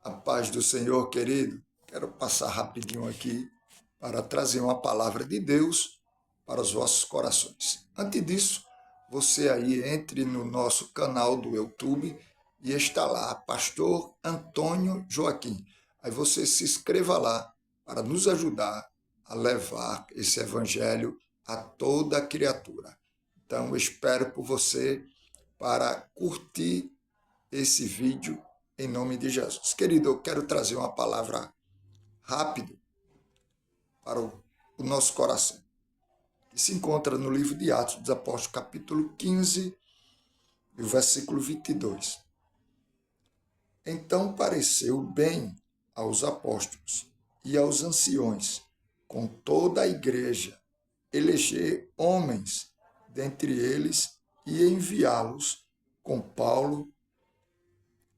A paz do Senhor, querido. Quero passar rapidinho aqui para trazer uma palavra de Deus para os vossos corações. Antes disso, você aí entre no nosso canal do YouTube e está lá, Pastor Antônio Joaquim. Aí você se inscreva lá para nos ajudar a levar esse evangelho a toda criatura. Então, eu espero por você para curtir esse vídeo em nome de Jesus. Querido, eu quero trazer uma palavra rápido para o nosso coração, que se encontra no livro de Atos dos Apóstolos, capítulo 15, e o versículo 22. Então pareceu bem aos apóstolos e aos anciões, com toda a igreja, eleger homens dentre eles e enviá-los com Paulo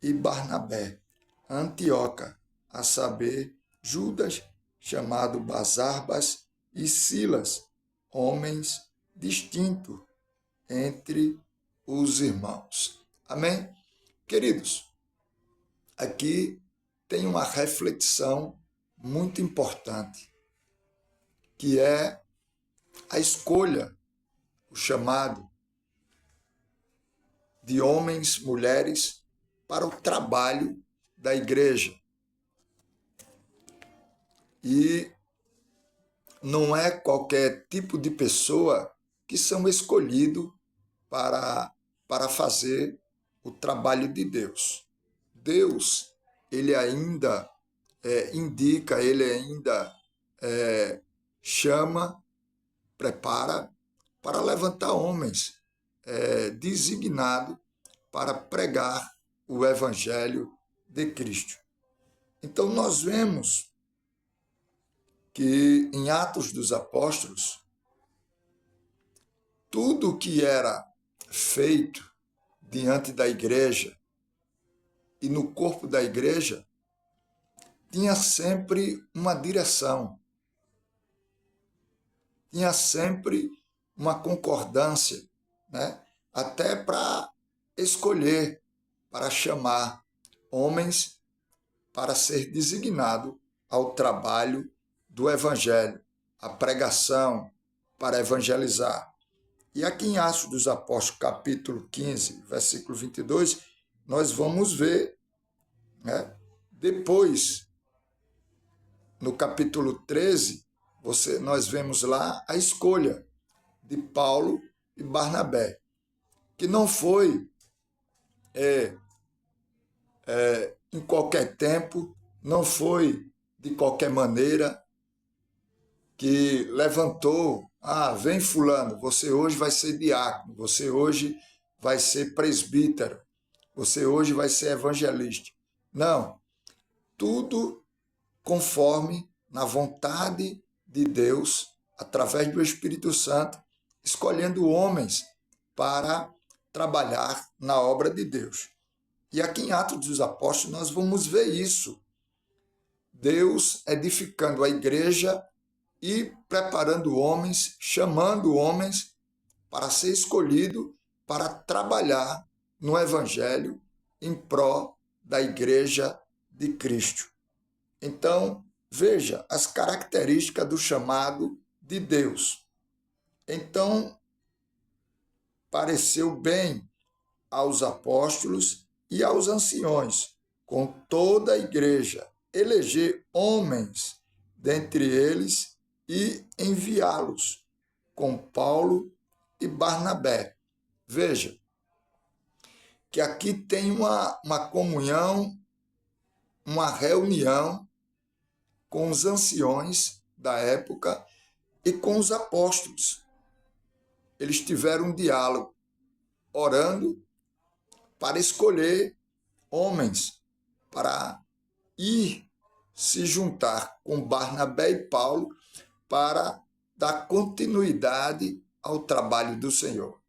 e Barnabé a Antioca, a saber, Judas, chamado Basarbas, e Silas, homens distintos entre os irmãos. Amém? Queridos, aqui tem uma reflexão muito importante, que é a escolha, o chamado de homens, mulheres, para o trabalho da igreja. E não é qualquer tipo de pessoa que são escolhidos para fazer o trabalho de Deus. Deus, ele ainda indica, ele ainda chama, prepara para levantar homens designados para pregar o Evangelho de Cristo. Então nós vemos que em Atos dos Apóstolos, tudo que era feito diante da igreja e no corpo da igreja tinha sempre uma direção, tinha sempre uma concordância, né? Até para escolher, para chamar homens para ser designado ao trabalho do Evangelho, a pregação, para evangelizar. E aqui em Atos dos Apóstolos, capítulo 15, versículo 22, nós vamos ver, né? Depois, no capítulo 13, nós vemos lá a escolha de Paulo e Barnabé, que não foi em qualquer tempo, não foi de qualquer maneira, que levantou, vem fulano, você hoje vai ser diácono, você hoje vai ser presbítero, você hoje vai ser evangelista. Não, tudo conforme na vontade de Deus, através do Espírito Santo, escolhendo homens para trabalhar na obra de Deus. E aqui em Atos dos Apóstolos nós vamos ver isso. Deus edificando a igreja e preparando homens, chamando homens para ser escolhido para trabalhar no Evangelho em pró da igreja de Cristo. Então, veja as características do chamado de Deus. Então, pareceu bem aos apóstolos e aos anciões, com toda a igreja, eleger homens dentre eles e enviá-los com Paulo e Barnabé. Veja que aqui tem uma comunhão, uma reunião com os anciões da época e com os apóstolos. Eles tiveram um diálogo, orando para escolher homens para ir se juntar com Barnabé e Paulo para dar continuidade ao trabalho do Senhor.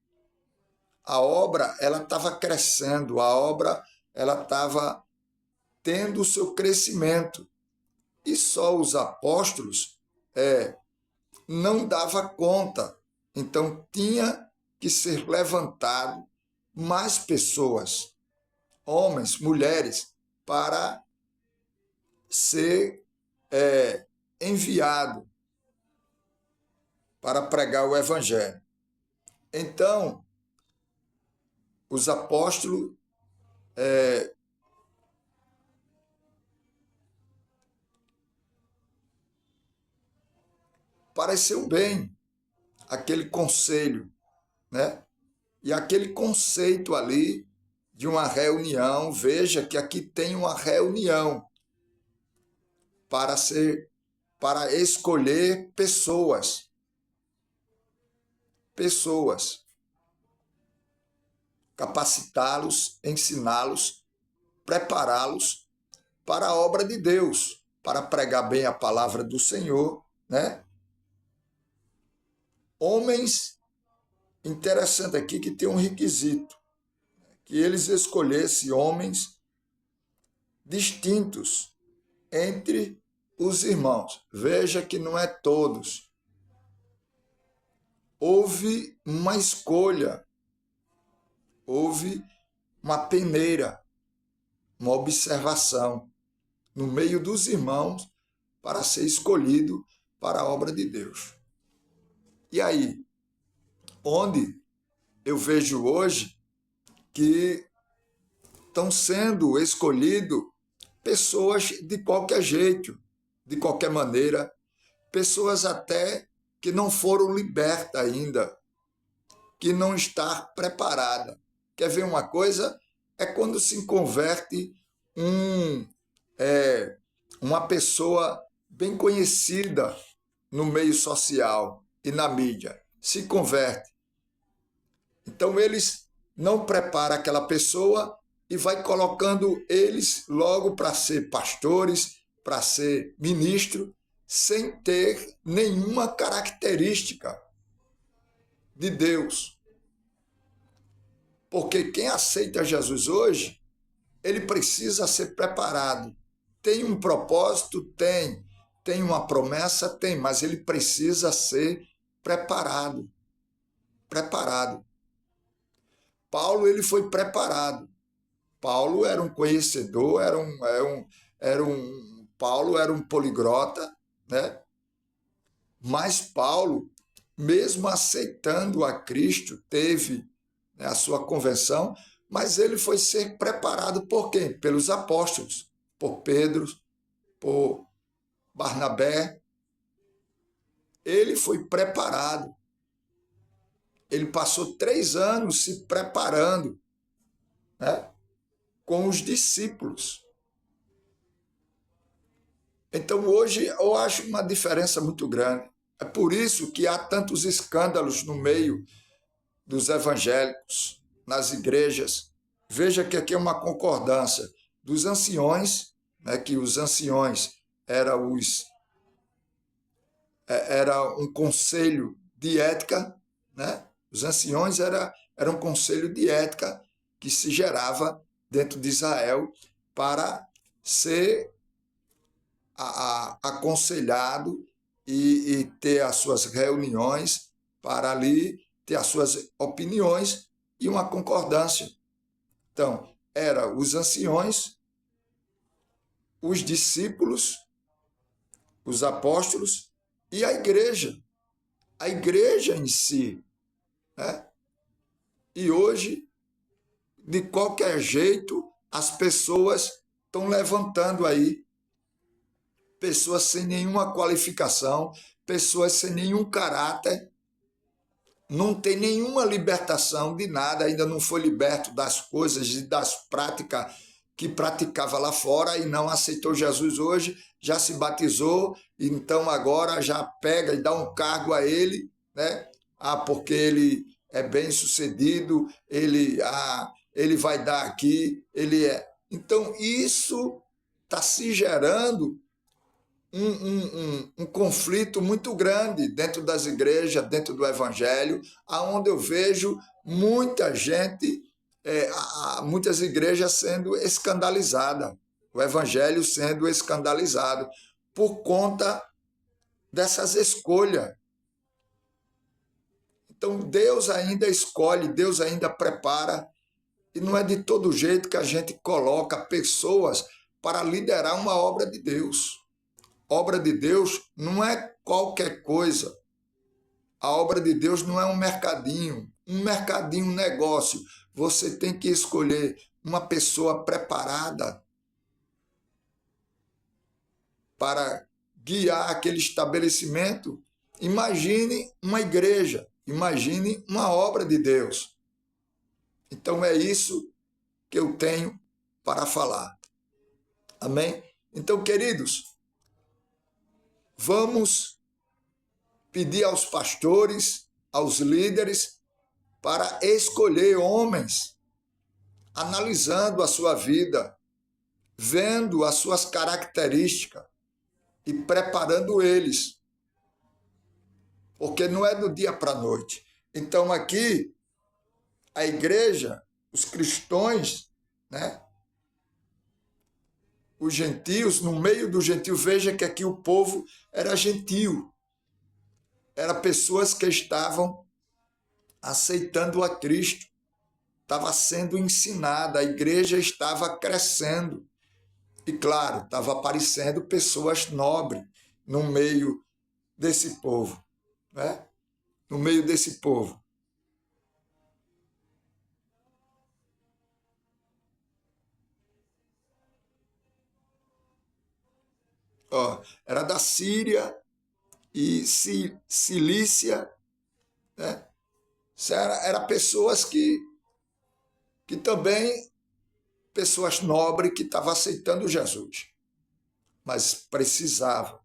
A obra, ela estava crescendo, a obra, ela estava tendo o seu crescimento. E só os apóstolos não dava conta. Então tinha que ser levantado mais pessoas, homens, mulheres, para ser enviado para pregar o evangelho. Então, os apóstolos pareceu bem aquele conselho, né? E aquele conceito ali de uma reunião, veja que aqui tem uma reunião para escolher pessoas, capacitá-los, ensiná-los, prepará-los para a obra de Deus, para pregar bem a palavra do Senhor, né? Homens, interessante aqui que tem um requisito, que eles escolhessem homens distintos entre os irmãos. Veja que não é todos. Houve uma escolha, houve uma peneira, uma observação no meio dos irmãos para ser escolhido para a obra de Deus. E aí, onde eu vejo hoje que estão sendo escolhidas pessoas de qualquer jeito, de qualquer maneira, pessoas até que não foram libertas ainda, que não está preparada. Quer ver uma coisa? É quando se converte uma pessoa bem conhecida no meio social e na mídia. Se converte. Então eles não preparam aquela pessoa e vai colocando eles logo para ser pastores, para ser ministro, sem ter nenhuma característica de Deus. Porque quem aceita Jesus hoje, ele precisa ser preparado. Tem um propósito? Tem. Tem uma promessa? Tem, mas ele precisa ser preparado. Preparado. Paulo, ele foi preparado. Paulo era um conhecedor, Paulo era um poliglota, né? Mas Paulo, mesmo aceitando a Cristo, teve, né, a sua conversão, mas ele foi ser preparado por quem? Pelos apóstolos, por Pedro, por Barnabé. Ele foi preparado. Ele passou 3 anos se preparando, né, com os discípulos. Então, hoje, eu acho uma diferença muito grande. É por isso que há tantos escândalos no meio dos evangélicos, nas igrejas. Veja que aqui é uma concordância dos anciões, né, que os anciões era um conselho de ética, né? Os anciões era um conselho de ética que se gerava dentro de Israel para ser aconselhado e ter as suas reuniões para ali ter as suas opiniões e uma concordância. Então, eram os anciões, os discípulos, os apóstolos e a igreja em si, né? E hoje, de qualquer jeito, as pessoas estão levantando aí, pessoas sem nenhuma qualificação, pessoas sem nenhum caráter, não tem nenhuma libertação de nada, ainda não foi liberto das coisas e das práticas que praticava lá fora e não aceitou Jesus hoje, já se batizou, então agora já pega e dá um cargo a ele, né? Porque ele é bem sucedido, ele vai dar aqui, ele é. Então isso está se gerando um conflito muito grande dentro das igrejas, dentro do evangelho, aonde eu vejo muita gente, muitas igrejas sendo escandalizadas, o evangelho sendo escandalizado por conta dessas escolhas. Então Deus ainda escolhe, Deus ainda prepara, e não é de todo jeito que a gente coloca pessoas para liderar uma obra de Deus. Obra de Deus não é qualquer coisa. A obra de Deus não é um mercadinho, um negócio. Você tem que escolher uma pessoa preparada para guiar aquele estabelecimento. Imagine uma igreja, imagine uma obra de Deus. Então é isso que eu tenho para falar. Amém? Então, queridos, vamos pedir aos pastores, aos líderes, para escolher homens, analisando a sua vida, vendo as suas características e preparando eles. Porque não é do dia para a noite. Então aqui, a igreja, os cristãos, né? Os gentios, no meio do gentio, veja que aqui o povo era gentio. Eram pessoas que estavam aceitando a Cristo. Estava sendo ensinada, a igreja estava crescendo. E claro, estava aparecendo pessoas nobres no meio desse povo, né? No meio desse povo. Ó, era da Síria e Cilícia, né? Era pessoas que também, pessoas nobres que estavam aceitando Jesus, mas precisavam.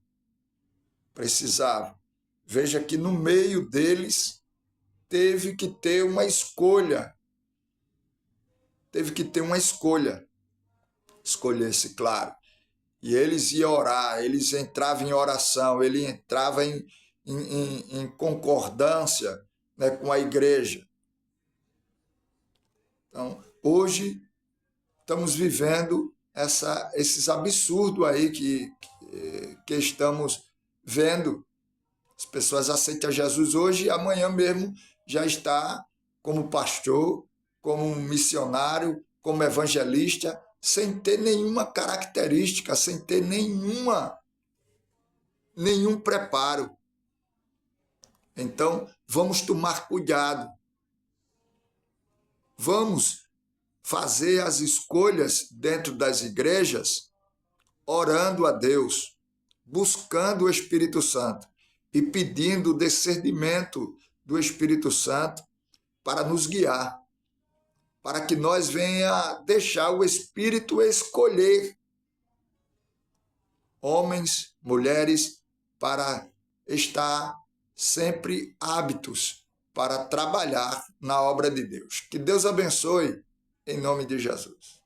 Veja que no meio deles teve que ter uma escolha. Escolher-se, claro. E eles iam orar, eles entravam em oração, ele entrava em concordância, né, com a igreja. Então, hoje, estamos vivendo esses absurdos aí que estamos vendo. As pessoas aceitam Jesus hoje e amanhã mesmo já está como pastor, como missionário, como evangelista, sem ter nenhuma característica, sem ter nenhum preparo. Então, vamos tomar cuidado. Vamos fazer as escolhas dentro das igrejas, orando a Deus, buscando o Espírito Santo e pedindo o discernimento do Espírito Santo para nos guiar, para que nós venha deixar o Espírito escolher homens, mulheres, para estar sempre aptos para trabalhar na obra de Deus. Que Deus abençoe, em nome de Jesus.